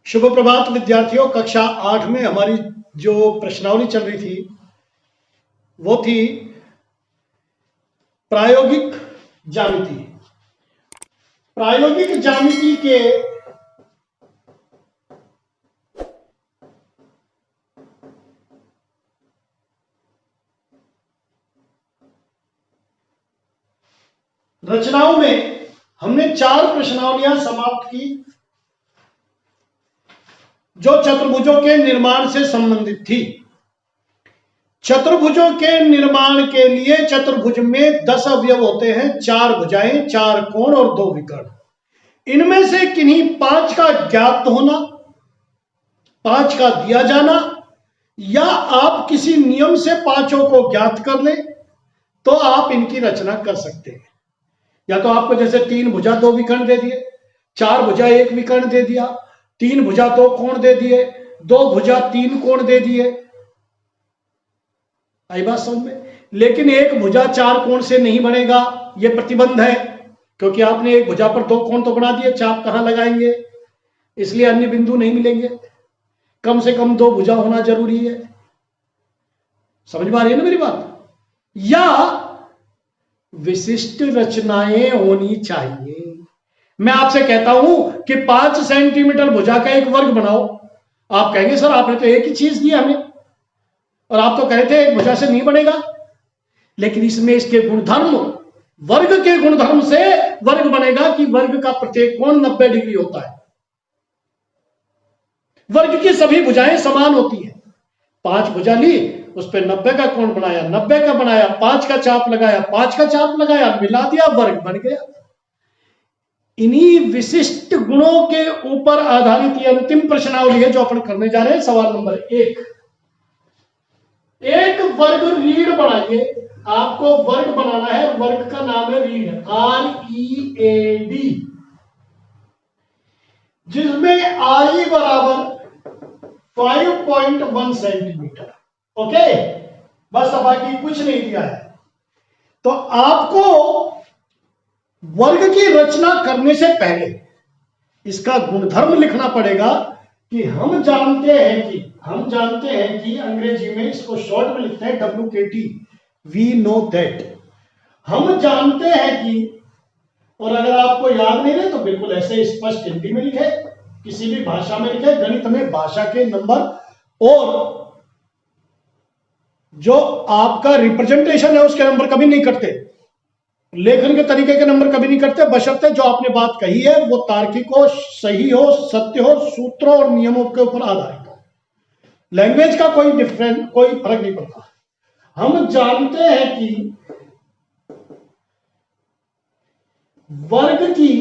शुभ प्रभात विद्यार्थियों। कक्षा 8 में हमारी जो प्रश्नावली चल रही थी वो थी प्रायोगिक ज्यामिति। प्रायोगिक ज्यामिति के रचनाओं में हमने 4 प्रश्नावलियां समाप्त की जो चतुर्भुजों के निर्माण से संबंधित थी। चतुर्भुजों के निर्माण के लिए चतुर्भुज में 10 अवयव होते हैं, 4 भुजाएं, 4 कोण और 2 विकर्ण। इनमें से किन्हीं 5 का ज्ञात होना, 5 का दिया जाना, या आप किसी नियम से 5 को ज्ञात कर लें तो आप इनकी रचना कर सकते हैं। या तो आपको जैसे 3 भुजा 2 विकर्ण दे दिए, 4 भुजा 1 विकर्ण दे दिया, 3 भुजा 2 कोण दे दिए, 2 भुजा 3 कोण दे दिए। आई बात समझ में? लेकिन 1 भुजा 4 कोण से नहीं बनेगा, यह प्रतिबंध है, क्योंकि आपने 1 भुजा पर 2 कोण तो बना दिए, चाप कहां लगाएंगे? इसलिए अन्य बिंदु नहीं मिलेंगे। कम से कम 2 भुजा होना जरूरी है। समझ में आ रही है ना मेरी बात? या विशिष्ट रचनाएं होनी चाहिए। मैं आपसे कहता हूं कि 5 सेंटीमीटर भुजा का एक वर्ग बनाओ, आप कहेंगे सर आपने तो एक ही चीज दी हमें, और आप तो कह रहे थे एक भुजा से नहीं बनेगा। लेकिन इसमें इसके गुणधर्म, वर्ग के गुणधर्म से वर्ग बनेगा कि वर्ग का प्रत्येक कोण 90 डिग्री होता है। वर्ग की सभी भुजाएं समान होती हैं। 5 भुजा ली, उस पर 90 का कोण बनाया, 90 का बनाया, 5 का चाप लगाया, 5 का चाप लगाया, मिला दिया, वर्ग बन गया। इन्हीं विशिष्ट गुणों के ऊपर आधारित ये अंतिम प्रश्नावली है जो अपन करने जा रहे हैं। सवाल नंबर 1, एक वर्ग रीढ़ बनाइए। आपको वर्ग बनाना है, वर्ग का नाम है रीढ़, READ, जिसमें RE बराबर 5.1 सेंटीमीटर। ओके, बस अब बाकी कुछ नहीं दिया है। तो आपको वर्ग की रचना करने से पहले इसका गुणधर्म लिखना पड़ेगा कि हम जानते हैं कि अंग्रेजी में इसको शॉर्ट में लिखते हैं WKT, वी नो दैट। हम जानते हैं कि, और अगर आपको याद नहीं है तो बिल्कुल ऐसे स्पष्ट हिंदी में लिखे, किसी भी भाषा में लिखे। गणित में भाषा के नंबर और जो आपका रिप्रेजेंटेशन है उसके नंबर कभी नहीं कटते, लेखन के तरीके के नंबर कभी नहीं कटते, बशर्ते जो आपने बात कही है वो तार्किक हो, सही हो, सत्य हो, सूत्रों और नियमों के ऊपर आधारित हो। लैंग्वेज का कोई फर्क नहीं पड़ता। हम जानते हैं कि वर्ग की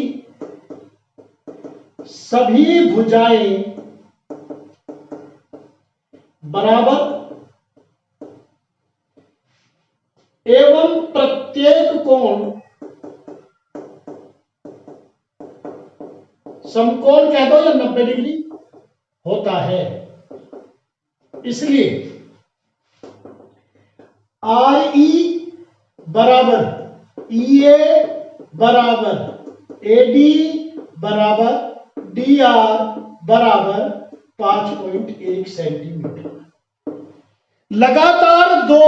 सभी भुजाएं बराबर एवं प्रत्येक कोण समकोण कह दो या 90 डिग्री होता है। इसलिए RE बराबर EA बराबर AD बराबर DR बराबर 5.1 सेंटीमीटर। लगातार 2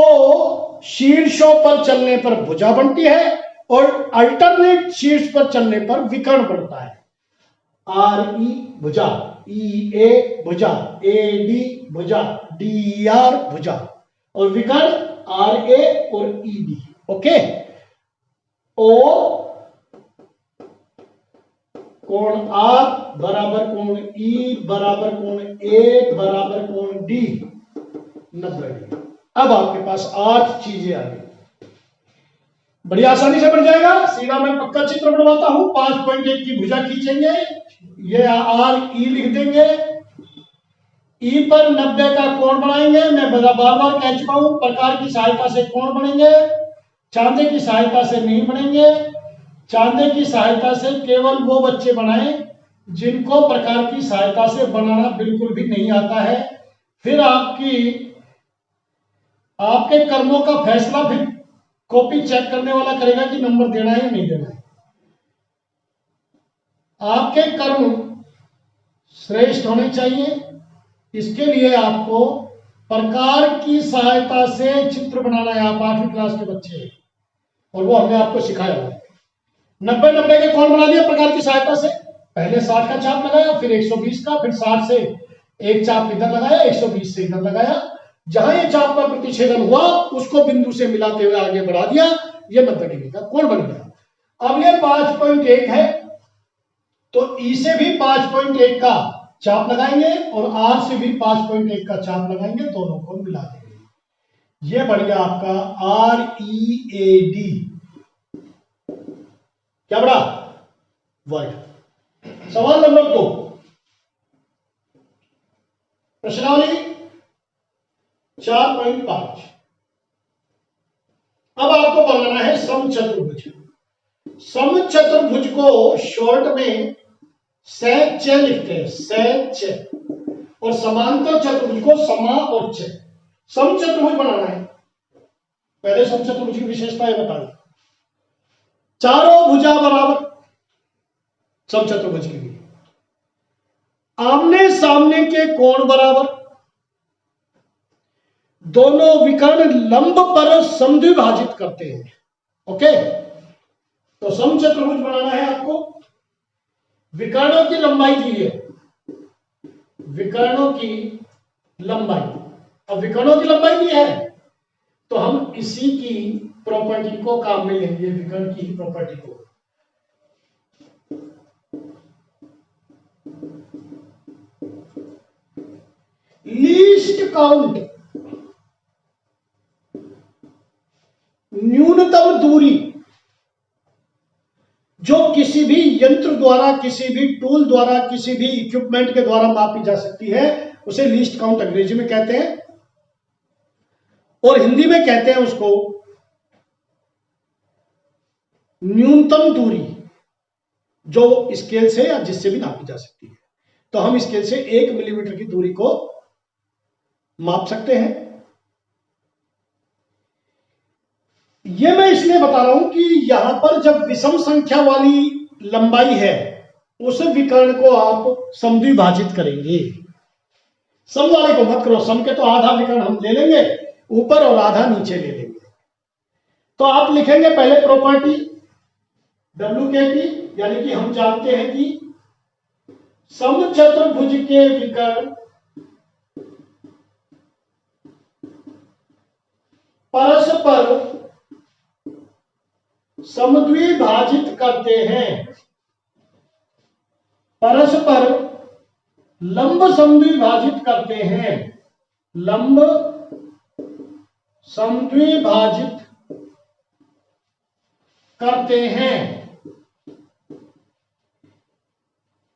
शीर्षों पर चलने पर भुजा बनती है और अल्टरनेट शीर्ष पर चलने पर विकर्ण बनता है। RE भुजा, EA भुजा, AD भुजा, DR भुजा, और विकर्ण RA और ED। ओके, और कोण R बराबर कोण E बराबर कोण A बराबर कोण D 90 डिग्री। अब आपके पास 8 चीजें आ गई, बड़ी आसानी से बन जाएगा। सीधा मैं पक्का चित्र बनवाता हूं। 5.1 की भुजा खींचेंगे, ये RE लिख देंगे, E पर 90 का कोण बनाएंगे। मैं बार बार कह चुका हूं, प्रकार की सहायता से कोण बनेंगे, चांदे की सहायता से नहीं बनेंगे। चांदे की सहायता से केवल वो बच्चे बनाएं जिनको प्रकार की सहायता से बनाना बिल्कुल भी नहीं आता है। फिर आपके कर्मों का फैसला फिर कॉपी चेक करने वाला करेगा कि नंबर देना है या नहीं देना है। आपके कर्म श्रेष्ठ होने चाहिए। इसके लिए आपको प्रकार की सहायता से चित्र बनाना है। आप 8वीं क्लास के बच्चे हैं और वो हमने आपको सिखाया हुआ है। 90-90 के कौन बना दिया प्रकार की सहायता से? पहले 60 का चाप लगाया, फिर 120 का, फिर 60 से एक चाप इधर लगाया, 120 से इधर लगाया। जहां ये चाप का प्रतिच्छेदन हुआ उसको बिंदु से मिलाते हुए आगे बढ़ा दिया। ये 90 डिग्री का कोण बन गया। अब ये 5.1 है तो ई से भी 5.1 का चाप लगाएंगे और आर से भी 5.1 का चाप लगाएंगे, दोनों को मिला देंगे। ये बन गया आपका READ। क्या बड़ा? वर्ग। सवाल नंबर 2, प्रश्नावली 4.5। अब आपको बनाना है समचतुर्भुज। समचतुर्भुज को शॉर्ट में सैच लिखते हैं, सैच, और समांतर चतुर्भुज को समा और च। समचतुर्भुज बनाना है। पहले समचतुर्भुज की विशेषताएं बता दें। चारों भुजा बराबर, समचतुर्भुज की भी। आमने सामने के कोण बराबर, दोनों विकर्ण लंब पर समद्विभाजित करते हैं। ओके, तो समचतुर्भुज बनाना है आपको। विकर्णों की लंबाई दी है, विकर्णों की लंबाई। अब विकर्णों की लंबाई दी है तो हम इसी की प्रॉपर्टी को काम में लेंगे, विकर्ण की प्रॉपर्टी को। लीस्ट काउंट, न्यूनतम दूरी जो किसी भी यंत्र द्वारा, किसी भी टूल द्वारा, किसी भी इक्विपमेंट के द्वारा मापी जा सकती है, उसे लीस्ट काउंट अंग्रेजी में कहते हैं और हिंदी में कहते हैं उसको न्यूनतम दूरी, जो स्केल से या जिससे भी नापी जा सकती है। तो हम स्केल से 1 मिलीमीटर की दूरी को माप सकते हैं। यह मैं इसलिए बता रहा हूं कि यहां पर जब विषम संख्या वाली लंबाई है उस विकर्ण को आप समद्विभाजित करेंगे। सम वाले को मत करो, सम के तो आधा विकर्ण हम ले लेंगे ऊपर और आधा नीचे ले लेंगे। तो आप लिखेंगे पहले प्रॉपर्टी WKT, यानी कि हम जानते हैं कि समचतुर्भुज के विकर्ण परस्पर समद्विभाजित करते हैं, परस्पर लंब समद्विभाजित करते हैं, लंब समद्विभाजित करते हैं।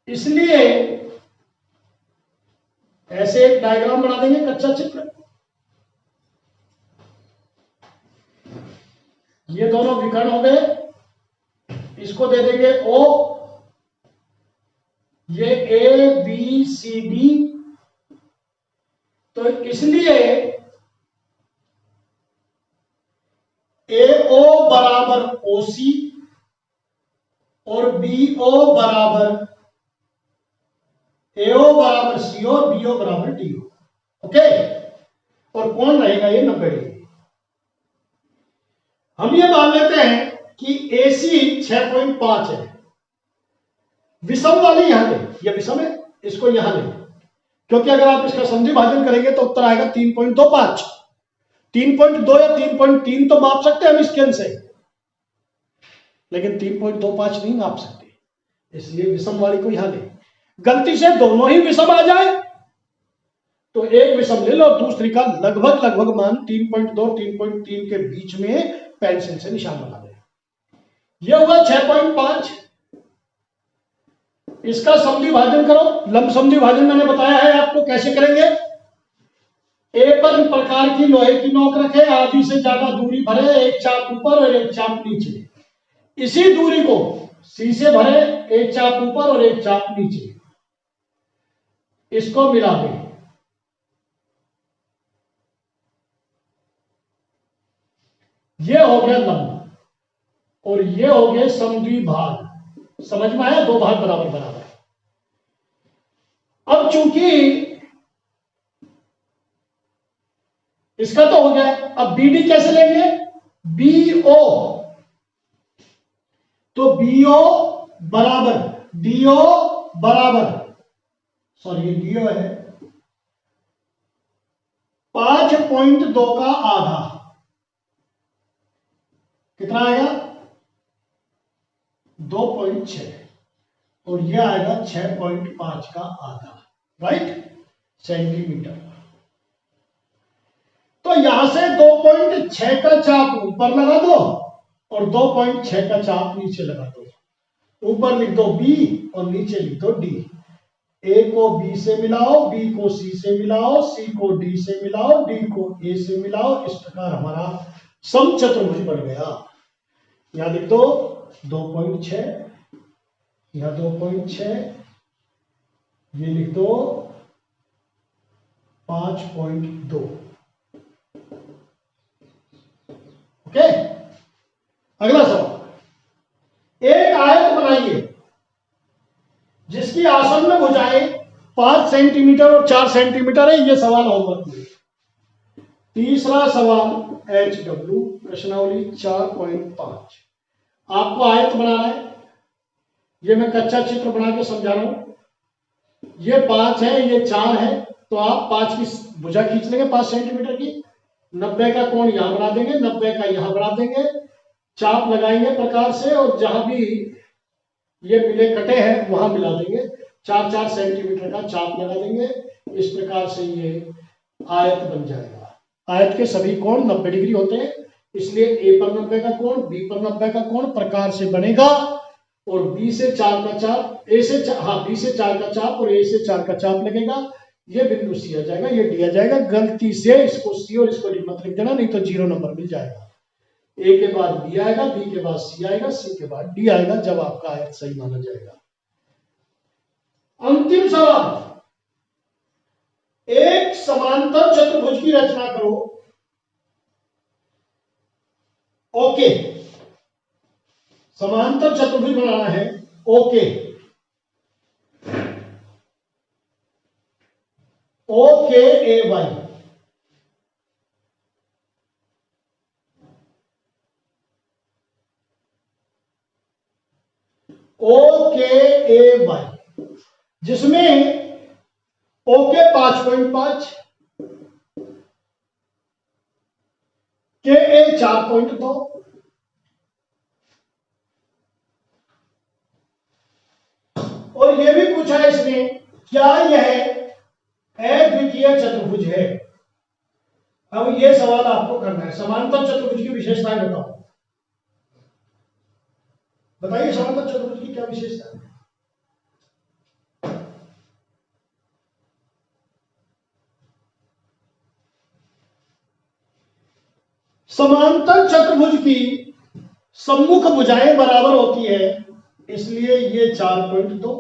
इसलिए ऐसे एक डायग्राम बना देंगे, कच्चा चित्र। ये दोनों विकर्ण हो गए, इसको दे देंगे O, ये ABCD। तो इसलिए AO बराबर OC और BO बराबर AO बराबर CO और BO बराबर DO। ओके, और कौन रहेगा ये 90 डिग्री। हम ये मान लेते हैं कि AC 6.5 है। विषम वाली यहां ले, ये विषम है, इसको यहां ले, क्योंकि अगर आप इसका समद्विभाजन करेंगे तो उत्तर आएगा 3.25। 3.2 या 3.3 तो माप सकते हैं हम स्केल से, लेकिन 3.25 नहीं माप सकते, इसलिए विषम वाली को यहां ले। गलती से दोनों ही विषम आ जाए तो एक विषम ले लो, दूसरी का लगभग लगभग मान 3.2 3.3 के बीच में पेंसिल से निशान बना दे। यह हुआ 6.5। इसका समद्विभाजन करो। लंब समद्विभाजन मैंने बताया है आपको कैसे करेंगे। ए पर प्रकार की लोहे की नोक रखे, आधी से ज्यादा दूरी भरे, एक चाप ऊपर और एक चाप नीचे। इसी दूरी को सी से भरे, एक चाप ऊपर और एक चाप नीचे, इसको मिला दें। ये हो गया लंब और ये हो गए समद्विभाग। समझ में आया? दो भाग बराबर बराबर। अब चूंकि इसका तो हो गया, अब BD कैसे लेंगे? BO, तो BO बराबर DO बराबर, सॉरी ये DO है, 5.2 का आधा, कितना आएगा? 2.6, और ये आएगा 6.5 का आधा, राइट, सेंटीमीटर। तो यहां से 2.6 का चाप ऊपर लगा दो और 2.6 का चाप नीचे लगा दो। ऊपर लिख दो B और नीचे लिख दो D। A को B से मिलाओ, B को C से मिलाओ, C को D से मिलाओ, D को A से मिलाओ। इस प्रकार हमारा समचतुर्भुज बन गया। यहां लिख दो 2.6, यहां 2.6, ये लिख दो 5.2। ओके, अगला सवाल, एक आयत बनाइए जिसकी आसन्न भुजाएं 5 सेंटीमीटर और 4 सेंटीमीटर है। यह सवाल होमवर्क में। तीसरा सवाल HW प्रश्नावली 4.5, आपको आयत बनाना है। ये मैं कच्चा चित्र बना के समझा रहा हूं। ये 5 है, ये 4 है, तो आप 5 की भुजा खींच लेंगे 5 सेंटीमीटर की, 90 का कोण यहां बना देंगे, 90 का यहां बना देंगे, चाप लगाएंगे प्रकार से, और जहां भी ये मिले कटे हैं वहां मिला देंगे, 4-4 सेंटीमीटर का चाप लगा देंगे। इस प्रकार से ये आयत बन जाएगा। आयत के सभी कोण 90 डिग्री होते हैं, इसलिए A पर 90 का कोण, B पर 90 का कोण प्रकार से बनेगा, और B से 4 का चाप, B से 4 का चाप और A से 4 का चाप लगेगा। ये बिंदु C आ जाएगा, ये D आ जाएगा। गलती से इसको C और इसको D मत लिख देना, नहीं तो 0 नंबर मिल जाएगा। A के बाद B आएगा, B के बाद C आएगा, C के बाद D आएगा, जब आपका आयत सही माना जाएगा। अंतिम सवाल, एक समांतर चतुर्भुज की रचना करो। ओके, समांतर चतुर्भुज बनाना है। ओके, OKAY, OKAY, जिसमें ओके 5.5, KA 4.2, और यह भी पूछा है इसने, क्या यह अद्वितीय चतुर्भुज है? अब यह सवाल आपको करना है। समांतर चतुर्भुज की विशेषताएं बताओ, बताइए समांतर चतुर्भुज की क्या विशेषता है? समांतर चतुर्भुज की सम्मुख भुजाएं बराबर होती है, इसलिए ये 4.2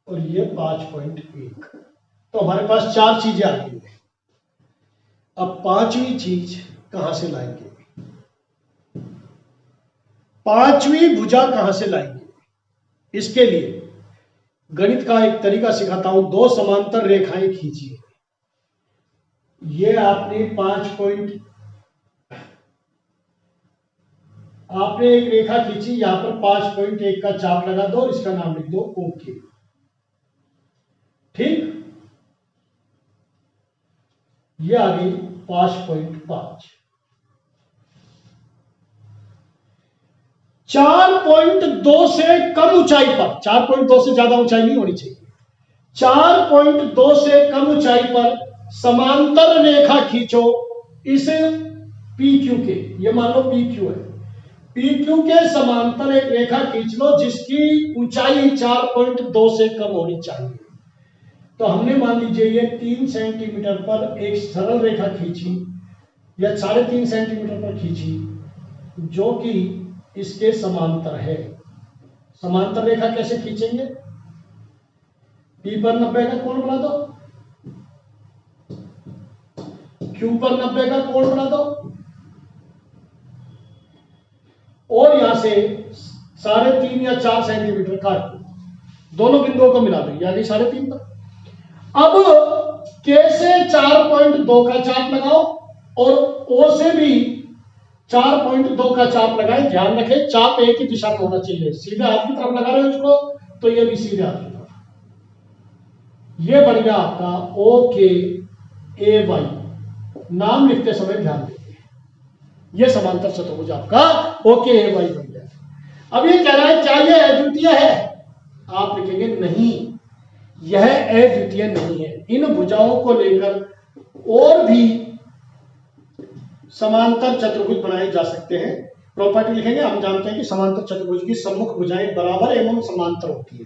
और ये 5.1। तो हमारे पास 4 चीजें आ गई हैं। अब 5वीं चीज कहां से लाएंगे? 5वीं भुजा कहां से लाएंगे? इसके लिए गणित का एक तरीका सिखाता हूं। 2 समांतर रेखाएं खींचिए। ये आपने आपने एक रेखा खींची, यहां पर 5.1 का चाप लगा दो और इसका नाम लिख दो ओके। ठीक, ये आ गई 5.5। 4.2 से कम ऊंचाई पर, 4.2 से ज्यादा ऊंचाई नहीं होनी चाहिए, 4.2 से कम ऊंचाई पर समांतर रेखा खींचो। इसे PQ के, ये मान लो PQ है, PQ के समांतर एक रेखा खींच लो जिसकी ऊंचाई 4.2 से कम होनी चाहिए। तो हमने मान लीजिए ये 3 सेंटीमीटर पर एक सरल रेखा खींची, या 3.5 सेंटीमीटर पर खींची, जो कि इसके समांतर है। समांतर रेखा कैसे खींचेंगे? P पर 90 का कोण बना दो, Q पर 90 का कोण बना दो, और यहां से 3.5 या 4 सेंटीमीटर काट दो, दोनों बिंदुओं को मिला दो, यानी 3.5 पर। अब के से 4.2 का चाप लगाओ और ओ से भी 4.2 का चाप लगाए। ध्यान रखें चाप एक ही दिशा में होना चाहिए। सीधे हाथ की तरफ लगा रहे हो इसको तो ये भी सीधे हाथ की तरफ। ये बन गया आपका ओ के ए वाई। नाम लिखते समय ध्यान देंगे, ये समांतर चतुर्भुज आपका ओ के ए वाई बन गया। अब ये कह रहा है क्या ये अद्वितीय है? आप लिखेंगे नहीं, यह अद्वितीय नहीं है। इन भुजाओं को लेकर और भी समांतर चतुर्भुज बनाए जा सकते हैं। प्रॉपर्टी लिखेंगे, हम जानते हैं कि समांतर चतुर्भुज की सम्मुख भुजाएं बराबर एवं समांतर होती है,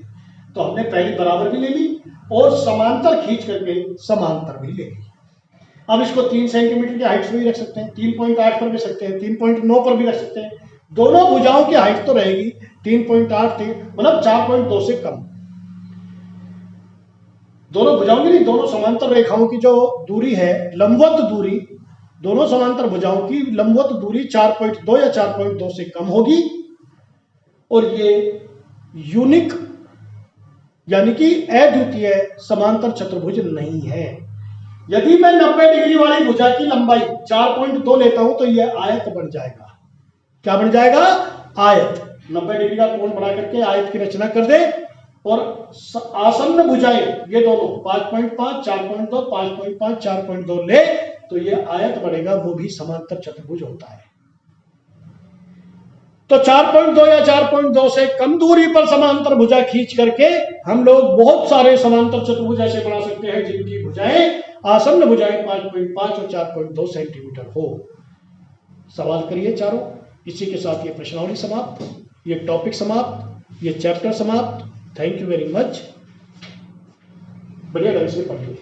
तो हमने पहली बराबर भी ले ली और समांतर खींच करके समांतर भी ले ली। अब इसको 3 सेंटीमीटर की हाइट से भी रख सकते हैं, 3.8 पर भी रख सकते हैं, 3.9 पर भी रख सकते हैं। दोनों भुजाओं की हाइट तो रहेगी 3.8 मतलब 4.2 से कम। दोनों भुजाओं की नहीं, दोनों समांतर रेखाओं की जो दूरी है, लंबवत दूरी, दोनों समांतर भुजाओं की लंबवत दूरी 4.2 या 4.2 से कम होगी और ये यूनिक यानी कि अद्वितीय समांतर चतुर्भुज नहीं है। यदि मैं 90 डिग्री वाली भुजा की लंबाई 4.2 लेता हूं तो यह आयत बन जाएगा। क्या बन जाएगा? आयत। 90 डिग्री का कोण बना करके आयत की रचना कर दे और आसन्न भुजाएं ये दोनों 5.5, 4.2, 5.5, 4.2 ले तो ये आयत बनेगा, वो भी समांतर चतुर्भुज होता है। तो 4.2 या 4.2 से कम दूरी पर समांतर भुजा खींच करके हम लोग बहुत सारे समांतर चतुर्भुज ऐसे बना सकते हैं जिनकी भुजाएं आसन्न भुजाएं 5.5 और 4.2 सेंटीमीटर हो। सवाल करिए चारों। इसी के साथ ये प्रश्नावली समाप्त, ये टॉपिक समाप्त, ये चैप्टर समाप्त। Thank you very much. बढ़िया ढंग से पढ़िए।